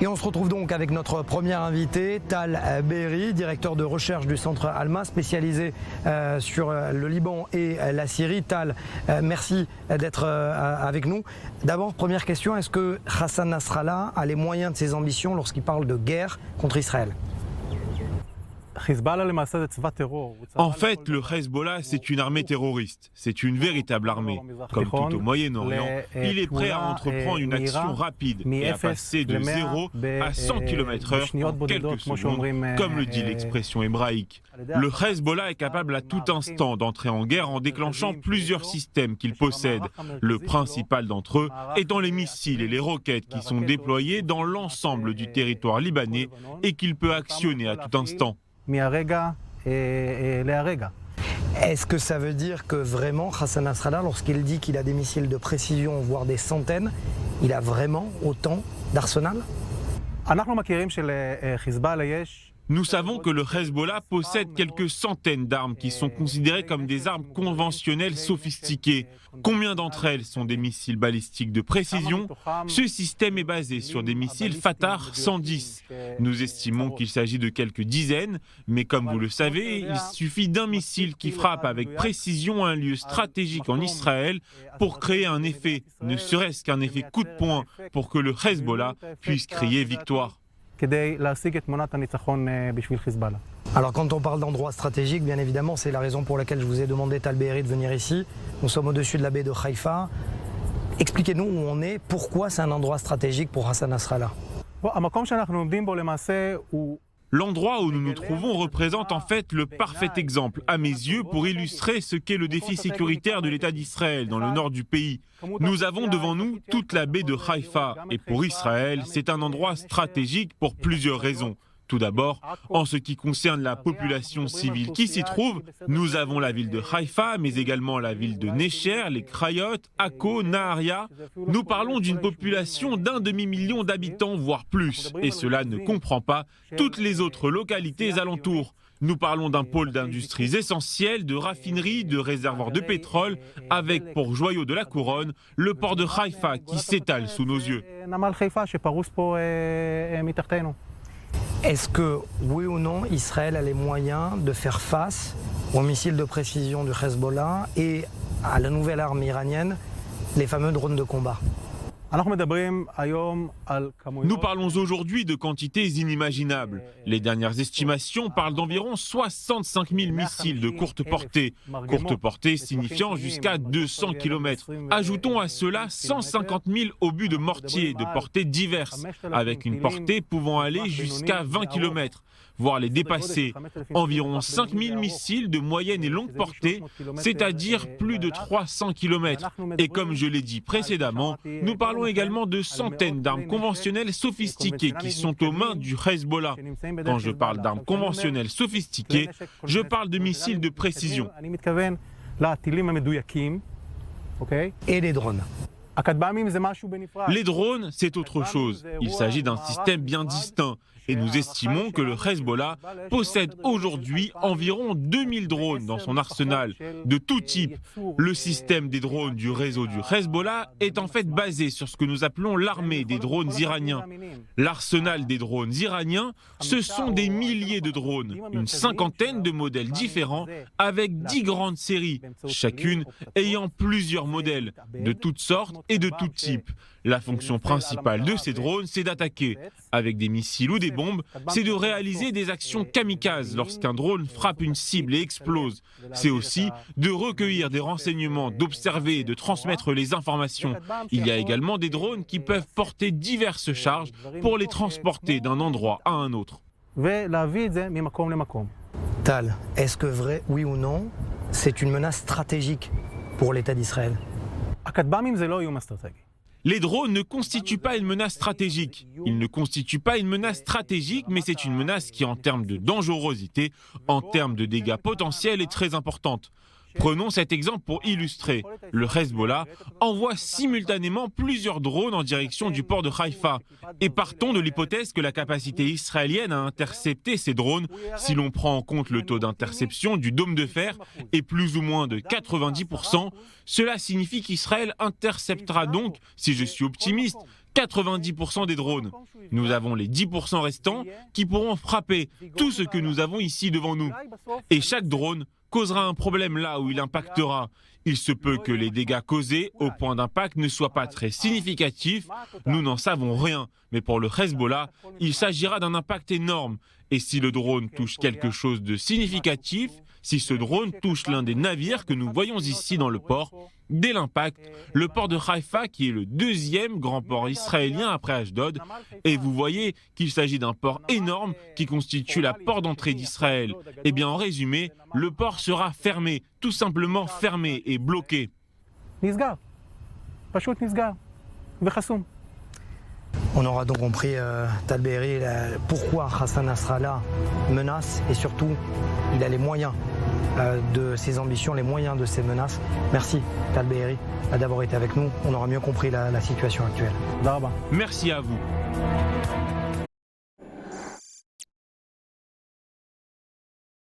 Et on se retrouve donc avec notre premier invité, Tal Be'eri, directeur de recherche du centre Alma, spécialisé sur le Liban et la Syrie. Tal, merci d'être avec nous. D'abord, première question, est-ce que Hassan Nasrallah a les moyens de ses ambitions lorsqu'il parle de guerre contre Israël ? En fait, le Hezbollah, c'est une armée terroriste. C'est une véritable armée. Comme tout au Moyen-Orient, il est prêt à entreprendre une action rapide et à passer de 0 à 100 km/h en quelques secondes, comme le dit l'expression hébraïque. Le Hezbollah est capable à tout instant d'entrer en guerre en déclenchant plusieurs systèmes qu'il possède, le principal d'entre eux étant les missiles et les roquettes qui sont déployés dans l'ensemble du territoire libanais et qu'il peut actionner à tout instant. Est-ce que ça veut dire que vraiment Hassan Nasrallah, lorsqu'il dit qu'il a des missiles de précision, voire des centaines, il a vraiment autant d'arsenal ? Nous savons que le Hezbollah possède quelques centaines d'armes qui sont considérées comme des armes conventionnelles sophistiquées. Combien d'entre elles sont des missiles balistiques de précision ? Ce système est basé sur des missiles Fatah 110. Nous estimons qu'il s'agit de quelques dizaines, mais comme vous le savez, il suffit d'un missile qui frappe avec précision un lieu stratégique en Israël pour créer un effet, ne serait-ce qu'un effet coup de poing, pour que le Hezbollah puisse crier victoire. Alors quand on parle d'endroits stratégiques, bien évidemment, c'est la raison pour laquelle je vous ai demandé, Tal Be'eri, de venir ici. Nous sommes au-dessus de la baie de Haïfa. Expliquez-nous où on est, pourquoi c'est un endroit stratégique pour Hassan Nasrallah. L'endroit où nous nous trouvons représente en fait le parfait exemple, à mes yeux, pour illustrer ce qu'est le défi sécuritaire de l'État d'Israël dans le nord du pays. Nous avons devant nous toute la baie de Haïfa, et pour Israël, c'est un endroit stratégique pour plusieurs raisons. Tout d'abord, en ce qui concerne la population civile qui s'y trouve, nous avons la ville de Haïfa, mais également la ville de Necher, les Krayot, Akko, Naharia. Nous parlons d'une population d'un demi-million d'habitants, voire plus, et cela ne comprend pas toutes les autres localités alentours. Nous parlons d'un pôle d'industries essentielles, de raffineries, de réservoirs de pétrole, avec pour joyau de la couronne le port de Haïfa qui s'étale sous nos yeux. Est-ce que, oui ou non, Israël a les moyens de faire face aux missiles de précision du Hezbollah et à la nouvelle arme iranienne, les fameux drones de combat ? Nous parlons aujourd'hui de quantités inimaginables. Les dernières estimations parlent d'environ 65 000 missiles de courte portée signifiant jusqu'à 200 km. Ajoutons à cela 150 000 obus de mortier de portées diverses, avec une portée pouvant aller jusqu'à 20 km, voire les dépasser. Environ 5 000 missiles de moyenne et longue portée, c'est-à-dire plus de 300 km. Et comme je l'ai dit précédemment, nous parlons également de centaines d'armes conventionnelles sophistiquées qui sont aux mains du Hezbollah. Quand je parle d'armes conventionnelles sophistiquées, je parle de missiles de précision. Et les drones ? Les drones, c'est autre chose. Il s'agit d'un système bien distinct. Et nous estimons que le Hezbollah possède aujourd'hui environ 2000 drones dans son arsenal, de tout type. Le système des drones du réseau du Hezbollah est en fait basé sur ce que nous appelons l'armée des drones iraniens. L'arsenal des drones iraniens, ce sont des milliers de drones, une cinquantaine de modèles différents avec 10 grandes séries, chacune ayant plusieurs modèles, de toutes sortes et de tout type. La fonction principale de ces drones, c'est d'attaquer. Avec des missiles ou des bombes, c'est de réaliser des actions kamikazes lorsqu'un drone frappe une cible et explose. C'est aussi de recueillir des renseignements, d'observer et de transmettre les informations. Il y a également des drones qui peuvent porter diverses charges pour les transporter d'un endroit à un autre. Tal, est-ce que vrai, oui ou non, c'est une menace stratégique pour l'État d'Israël ? Les drones ne constituent pas une menace stratégique. Ils ne constituent pas une menace stratégique, mais c'est une menace qui, en termes de dangerosité, en termes de dégâts potentiels, est très importante. Prenons cet exemple pour illustrer. Le Hezbollah envoie simultanément plusieurs drones en direction du port de Haïfa. Et partons de l'hypothèse que la capacité israélienne à intercepter ces drones, si l'on prend en compte le taux d'interception du dôme de fer, est plus ou moins de 90%. Cela signifie qu'Israël interceptera donc, si je suis optimiste, 90% des drones. Nous avons les 10% restants qui pourront frapper tout ce que nous avons ici devant nous. Et chaque drone causera un problème là où il impactera. Il se peut que les dégâts causés au point d'impact ne soient pas très significatifs. Nous n'en savons rien. Mais pour le Hezbollah, il s'agira d'un impact énorme. Et si le drone touche quelque chose de significatif, si ce drone touche l'un des navires que nous voyons ici dans le port, dès l'impact, le port de Haïfa, qui est le deuxième grand port israélien après Ashdod, et vous voyez qu'il s'agit d'un port énorme qui constitue la porte d'entrée d'Israël. Eh bien, en résumé, le port sera fermé, tout simplement fermé et bloqué. On aura donc compris, Tal Be'eri, pourquoi Hassan Nasrallah menace et surtout, il a les moyens de ses ambitions, les moyens de ses menaces. Merci Tal Be'eri d'avoir été avec nous. On aura mieux compris la situation actuelle. Merci à vous.